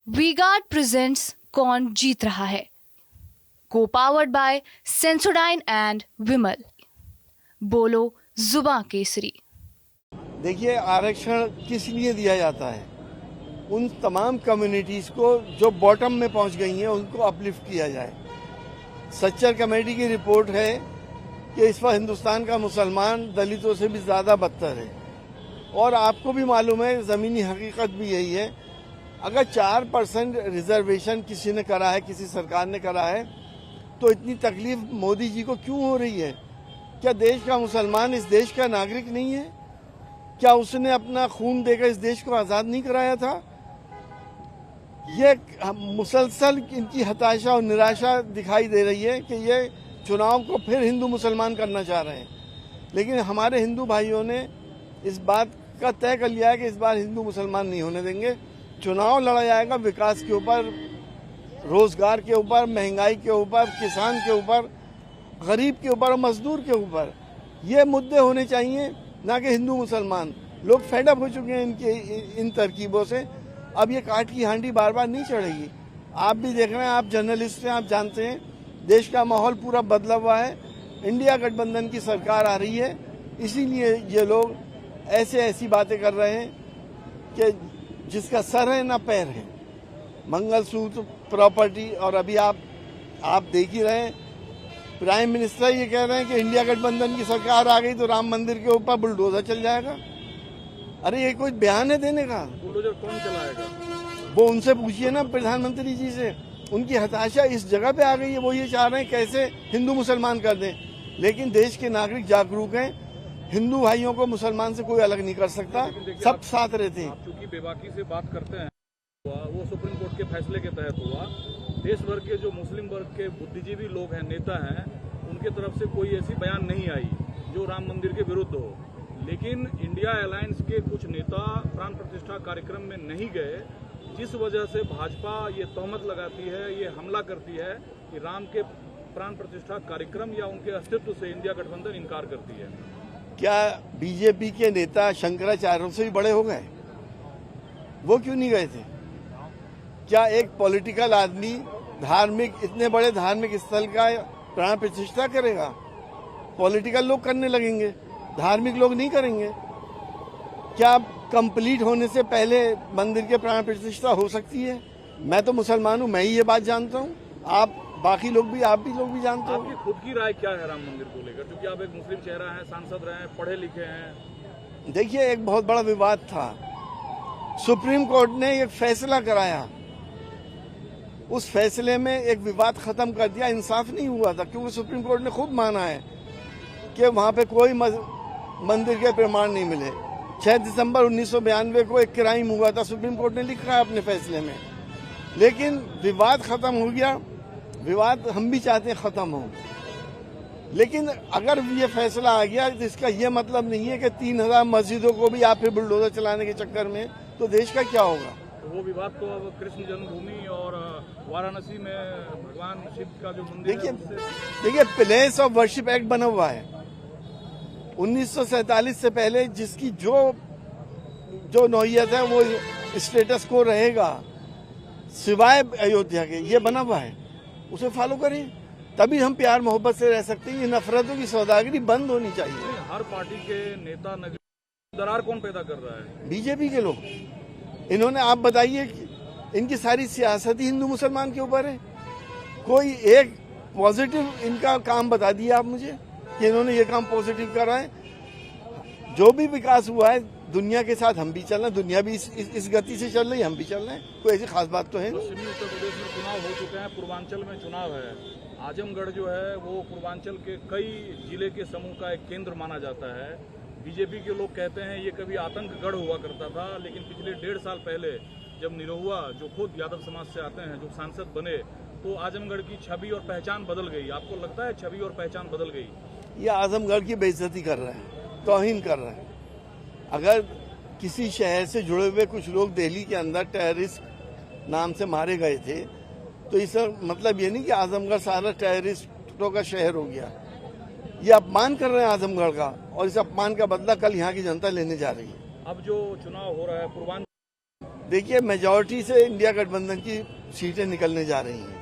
V-Guard presents कौन जीत रहा है, को पावर्ड बाय सेंसोडाइन एंड विमल। बोलो जुबां केसरी। देखिए, आरक्षण किस लिए दिया जाता है? उन तमाम कम्युनिटीज़ को जो बॉटम में पहुंच गई हैं उनको अपलिफ्ट किया जाए। सच्चर कमेटी की रिपोर्ट है कि इस वक्त हिंदुस्तान का मुसलमान दलितों से भी ज़्यादा बदतर है। और आपको भी मालूम है, ज़मीनी हकीकत भी यही है, अगर 4% रिजर्वेशन किसी ने करा है, किसी सरकार ने करा है, तो इतनी तकलीफ मोदी जी को क्यों हो रही है? क्या देश का मुसलमान इस देश का नागरिक नहीं है? क्या उसने अपना खून देकर इस देश को आज़ाद नहीं कराया था? ये मुसलसल इनकी हताशा और निराशा दिखाई दे रही है कि ये चुनाव को फिर हिंदू मुसलमान करना चाह रहे हैं। लेकिन हमारे हिंदू भाइयों ने इस बात का तय कर लिया है कि इस बार हिंदू मुसलमान नहीं होने देंगे। चुनाव लड़ा जाएगा विकास के ऊपर, रोजगार के ऊपर, महंगाई के ऊपर, किसान के ऊपर, गरीब के ऊपर और मजदूर के ऊपर। ये मुद्दे होने चाहिए, ना कि हिंदू मुसलमान। लोग फेडअप हो चुके हैं इनके इन तरकीबों से। अब ये काट की हांडी बार बार नहीं चढ़ेगी। आप भी देख रहे हैं, आप जर्नलिस्ट हैं, आप जानते हैं देश का माहौल पूरा बदला हुआ है। इंडिया गठबंधन की सरकार आ रही है, इसीलिए ये लोग ऐसी बातें कर रहे हैं कि जिसका सर है ना पैर है। मंगलसूत्र, प्रॉपर्टी, और अभी आप देख ही रहे हैं, प्राइम मिनिस्टर ये कह रहे हैं कि इंडिया गठबंधन की सरकार आ गई तो राम मंदिर के ऊपर बुलडोजर चल जाएगा। अरे ये कोई बयान है देने का? बुलडोजर कौन चलाएगा? वो उनसे पूछिए ना, प्रधानमंत्री जी से। उनकी हताशा इस जगह पे आ गई है, वो ये चाह रहे हैं कैसे हिंदू मुसलमान कर दें। लेकिन देश के नागरिक जागरूक हैं, हिंदू भाइयों को मुसलमान से कोई अलग नहीं कर सकता, सब साथ रहते हैं। आप चूंकि बेबाकी से बात करते हैं, वो सुप्रीम कोर्ट के फैसले के तहत हुआ। देश भर के जो मुस्लिम वर्ग के बुद्धिजीवी लोग हैं, नेता हैं, उनके तरफ से कोई ऐसी बयान नहीं आई जो राम मंदिर के विरुद्ध हो। लेकिन इंडिया अलायंस के कुछ नेता प्राण प्रतिष्ठा कार्यक्रम में नहीं गए, जिस वजह से भाजपा ये तहमत लगाती है, ये हमला करती है कि राम के प्राण प्रतिष्ठा कार्यक्रम या उनके अस्तित्व से इंडिया गठबंधन इनकार करती है। क्या बीजेपी के नेता शंकराचार्यों से भी बड़े हो गए? वो क्यों नहीं गए थे? क्या एक पॉलिटिकल आदमी धार्मिक, इतने बड़े धार्मिक स्थल का प्राण प्रतिष्ठा करेगा? पॉलिटिकल लोग करने लगेंगे, धार्मिक लोग नहीं करेंगे। क्या कंप्लीट होने से पहले मंदिर के प्राण प्रतिष्ठा हो सकती है? मैं तो मुसलमान हूँ, मैं ही ये बात जानता हूँ। आप बाकी लोग भी, आप भी लोग भी जानते हो। आपकी खुद की राय क्या है राम मंदिर को लेकर? क्योंकि आप एक मुस्लिम चेहरा हैं, सांसद रहे हैं, पढ़े लिखे हैं। देखिए, एक बहुत बड़ा विवाद था। सुप्रीम कोर्ट ने एक फैसला कराया, उस फैसले में एक विवाद खत्म कर दिया। इंसाफ नहीं हुआ था, क्योंकि सुप्रीम कोर्ट ने खुद माना है कि वहां पे कोई मंदिर के प्रमाण नहीं मिले। 6 दिसंबर 1992 को एक क्राइम हुआ था, सुप्रीम कोर्ट ने लिखा है अपने फैसले में। लेकिन विवाद खत्म हो गया। विवाद हम भी चाहते हैं खत्म हो, लेकिन अगर ये फैसला आ गया तो इसका ये मतलब नहीं है कि 3000 मस्जिदों को भी आप फिर बुलडोजर चलाने के चक्कर में, तो देश का क्या होगा? वो विवाद तो अब कृष्ण जन्मभूमि और वाराणसी में भगवान शिव का जो मंदिर है देखिए, प्लेस ऑफ वर्शिप एक्ट बना हुआ है 1947 से पहले, जिसकी जो नौयत है वो स्टेटस को रहेगा सिवाय अयोध्या के, ये बना हुआ है, उसे फॉलो करें, तभी हम प्यार मोहब्बत से रह सकते हैं। ये नफरतों की सौदागरी बंद होनी चाहिए। हर पार्टी के नेता दरार कौन पैदा कर रहा है? बीजेपी के लोग। इन्होंने, आप बताइए, इनकी सारी सियासत ही हिंदू मुसलमान के ऊपर है। कोई एक पॉजिटिव इनका काम बता दिया आप मुझे कि इन्होंने ये काम पॉजिटिव करा है। जो भी विकास हुआ है दुनिया के साथ हम भी चल रहे हैं, दुनिया भी इस गति से चल रही है, हम भी चल रहे हैं, कोई ऐसी खास बात तो है नहीं। पश्चिमी उत्तर प्रदेश में चुनाव हो चुके हैं, पूर्वांचल में चुनाव है। आजमगढ़ जो है वो पूर्वांचल के कई जिले के समूह का एक केंद्र माना जाता है। बीजेपी के लोग कहते हैं ये कभी आतंकगढ़ हुआ करता था, लेकिन पिछले 1.5 साल पहले जब निरहुआ, जो खुद यादव समाज से आते हैं, जो सांसद बने, तो आजमगढ़ की छवि और पहचान बदल गई। आपको लगता है छवि और पहचान बदल गई? ये आजमगढ़ की बेइज्जती कर रहे हैं, तौहीन कर रहे हैं। अगर किसी शहर से जुड़े हुए कुछ लोग दिल्ली के अंदर टेररिस्ट नाम से मारे गए थे, तो इसका मतलब ये नहीं कि आजमगढ़ सारा टेररिस्टों का शहर हो गया। ये अपमान कर रहे हैं आजमगढ़ का, और इस अपमान का बदला कल यहाँ की जनता लेने जा रही है। अब जो चुनाव हो रहा है पूर्वांचल देखिए मेजॉरिटी से इंडिया गठबंधन की सीटें निकलने जा रही हैं।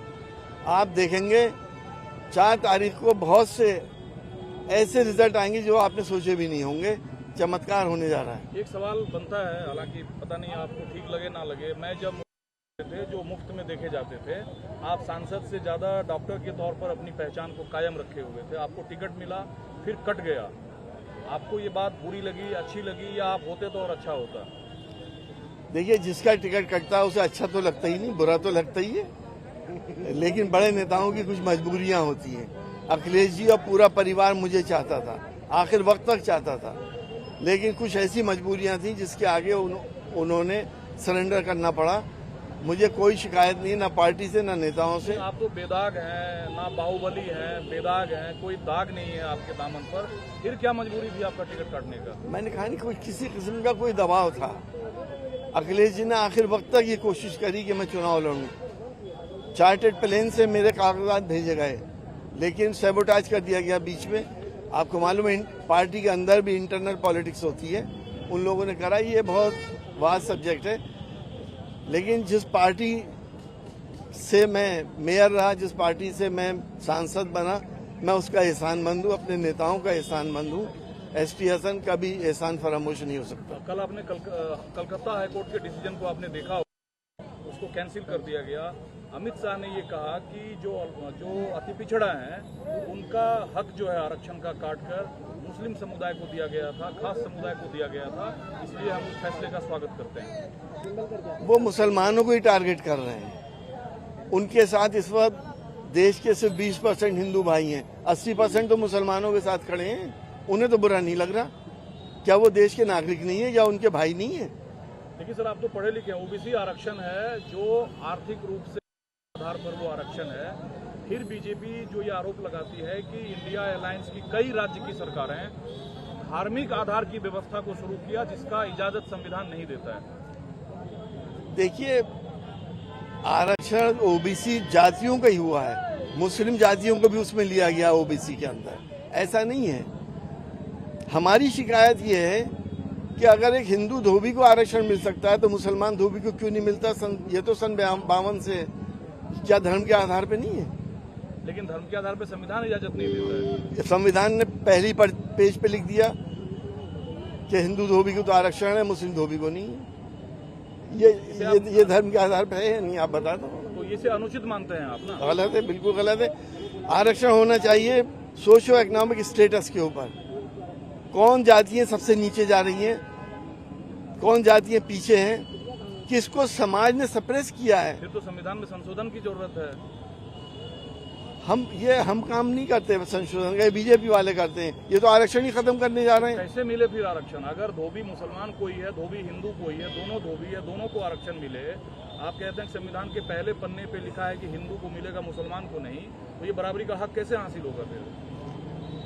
आप देखेंगे 4 तारीख को बहुत से ऐसे रिजल्ट आएंगे जो आपने सोचे भी नहीं होंगे। चमत्कार होने जा रहा है। एक सवाल बनता है, हालांकि पता नहीं आपको ठीक लगे ना लगे, मैं जब थे जो मुफ्त में देखे जाते थे, आप सांसद से ज्यादा डॉक्टर के तौर पर अपनी पहचान को कायम रखे हुए थे। आपको टिकट मिला, फिर कट गया। आपको ये बात बुरी लगी, अच्छी लगी, या आप होते तो और अच्छा होता? देखिए जिसका टिकट कटता है उसे अच्छा तो लगता ही नहीं, बुरा तो लगता ही है। लेकिन बड़े नेताओं की कुछ मजबूरियां होती हैं। अखिलेश जी और पूरा परिवार मुझे चाहता था, आखिर वक्त तक चाहता था, लेकिन कुछ ऐसी मजबूरियां थी जिसके आगे उन्होंने सरेंडर करना पड़ा। मुझे कोई शिकायत नहीं, ना पार्टी से ना नेताओं से। आप तो बेदाग हैं, ना बाहुबली हैं, बेदाग हैं, कोई दाग नहीं है आपके दामन पर, फिर क्या मजबूरी थी आपका टिकट काटने का? मैंने कहा नहीं, कोई किसी किस्म का कोई दबाव था। अखिलेश जी ने आखिर वक्त तक ये कोशिश करी कि मैं चुनाव लड़ूं। चार्टर्ड प्लेन से मेरे कागजात भेजे गए, लेकिन सैबोटाज कर दिया गया बीच में। आपको मालूम है पार्टी के अंदर भी इंटरनल पॉलिटिक्स होती है, उन लोगों ने करा। ये बहुत वास्ट सब्जेक्ट है, लेकिन जिस पार्टी से मैं मेयर रहा, जिस पार्टी से मैं सांसद बना, मैं उसका एहसानमंद हूँ, अपने नेताओं का एहसानमंद हूँ। एसटी हसन का भी एहसान फरामोश नहीं हो सकता। कल आपने कलकत्ता हाईकोर्ट के डिसीजन को आपने देखा, उसको कैंसिल कर दिया गया। अमित शाह ने ये कहा कि जो अति पिछड़ा है उनका हक जो है आरक्षण का काटकर मुस्लिम समुदाय को दिया गया था, खास समुदाय को दिया गया था, इसलिए हम उस फैसले का स्वागत करते हैं। वो मुसलमानों को ही टारगेट कर रहे हैं। उनके साथ इस वक्त देश के सिर्फ 20% हिंदू भाई हैं, 80% तो मुसलमानों के साथ खड़े हैं। उन्हें तो बुरा नहीं लग रहा? क्या वो देश के नागरिक नहीं है या उनके भाई नहीं है? देखिए सर, आप तो पढ़े लिखे हैं। ओबीसी आरक्षण है जो आर्थिक रूप से आधार पर वो आरक्षण है। फिर बीजेपी जो ये आरोप लगाती है कि इंडिया अलायंस की कई राज्य की सरकारें धार्मिक आधार की व्यवस्था को शुरू किया, जिसका इजाजत संविधान नहीं देता है। देखिए आरक्षण ओबीसी जातियों का ही हुआ है, मुस्लिम जातियों को भी उसमें लिया गया ओबीसी के अंदर, ऐसा नहीं है। हमारी शिकायत ये है कि अगर एक हिंदू धोबी को आरक्षण मिल सकता है तो मुसलमान धोबी को क्यों नहीं मिलता? ये तो सन 52 से, क्या धर्म के आधार पे नहीं है? लेकिन धर्म के आधार पे संविधान इजाजत नहीं देता है। संविधान ने पहली पेज पे लिख दिया कि हिंदू धोबी को तो आरक्षण है, मुस्लिम धोबी को नहीं है। ये धर्म के आधार पे है नहीं? आप बता दो। तो इसे अनुचित मानते हैं आप ना? गलत है, बिल्कुल गलत है। आरक्षण होना चाहिए सोशो इकोनॉमिक स्टेटस के ऊपर। कौन जातियां सबसे नीचे जा रही हैं, कौन जातियां पीछे हैं, किसको समाज ने सप्रेस किया है? फिर तो संविधान में संशोधन की जरूरत है। हम काम नहीं करते संशोधन का, बीजेपी वाले करते हैं। ये तो आरक्षण ही खत्म करने जा रहे हैं। कैसे मिले फिर आरक्षण? अगर धोबी मुसलमान कोई है, धोबी हिंदू कोई है, दोनों धोबी है, दोनों को आरक्षण मिले। आप कहते हैं संविधान के पहले पन्ने पे लिखा है कि हिंदू को मिलेगा, मुसलमान को नहीं, तो ये बराबरी का हक कैसे हासिल होगा फिर?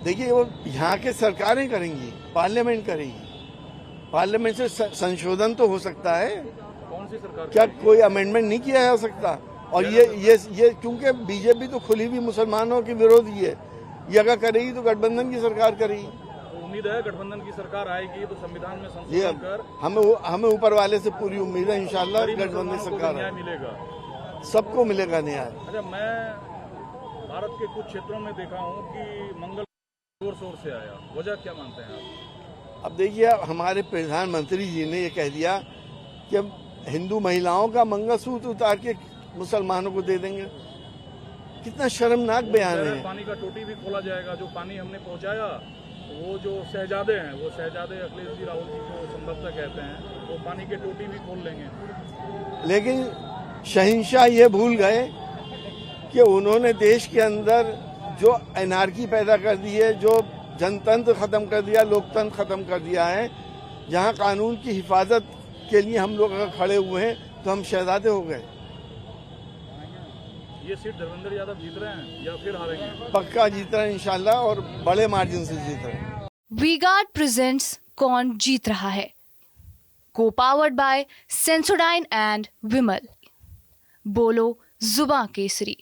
देखिए वो यहाँ के सरकारें करेंगी, पार्लियामेंट करेगी। पार्लियामेंट से संशोधन तो हो सकता है। कौन सी सरकार? क्या कोई अमेंडमेंट नहीं किया जा सकता? और ये क्योंकि बीजेपी तो खुली भी मुसलमानों की विरोधी है, ये अगर करेगी तो गठबंधन की सरकार करेगी। तो उम्मीद है गठबंधन की सरकार आएगी तो संविधान में ये संशोधन कर, हमें ऊपर वाले से पूरी उम्मीद है, इंशाल्लाह गठबंधन सरकार न्याय मिलेगा, सबको मिलेगा न्याय। अच्छा, मैं भारत के कुछ क्षेत्रों में देखा हूँ कि मंगल जोर शोर से आया, वजह क्या मानते हैं आप? अब देखिए हमारे प्रधानमंत्री जी ने ये कह दिया कि हिंदू महिलाओं का मंगलसूत्र उतार के मुसलमानों को दे देंगे। कितना शर्मनाक बयान है। पानी का टोटी भी खोला जाएगा। जो पानी हमने पहुंचाया, वो जो शहजादे हैं, वो शहजादे अखिलेश जी, राहुल जी को संभवतः कहते हैं, वो पानी के टोटी भी खोल लेंगे। लेकिन शहंशाह ये भूल गए कि उन्होंने देश के अंदर जो एनार्की पैदा कर दी है, जो जनतंत्र खत्म कर दिया, लोकतंत्र खत्म कर दिया है। जहां कानून की हिफाजत के लिए हम लोग अगर खड़े हुए हैं तो हम शहजादे हो गए। ये सीट धर्मेंद्र यादव जीत रहे हैं या फिर हारेंगे? पक्का जीत रहे हैं इंशाल्लाह, और बड़े मार्जिन से जीत रहे हैं। वी-गार्ड प्रेजेंट्स कौन जीत रहा है, को पावर्ड बाय सेंसोडाइन एंड विमल। बोलो जुबां केसरी।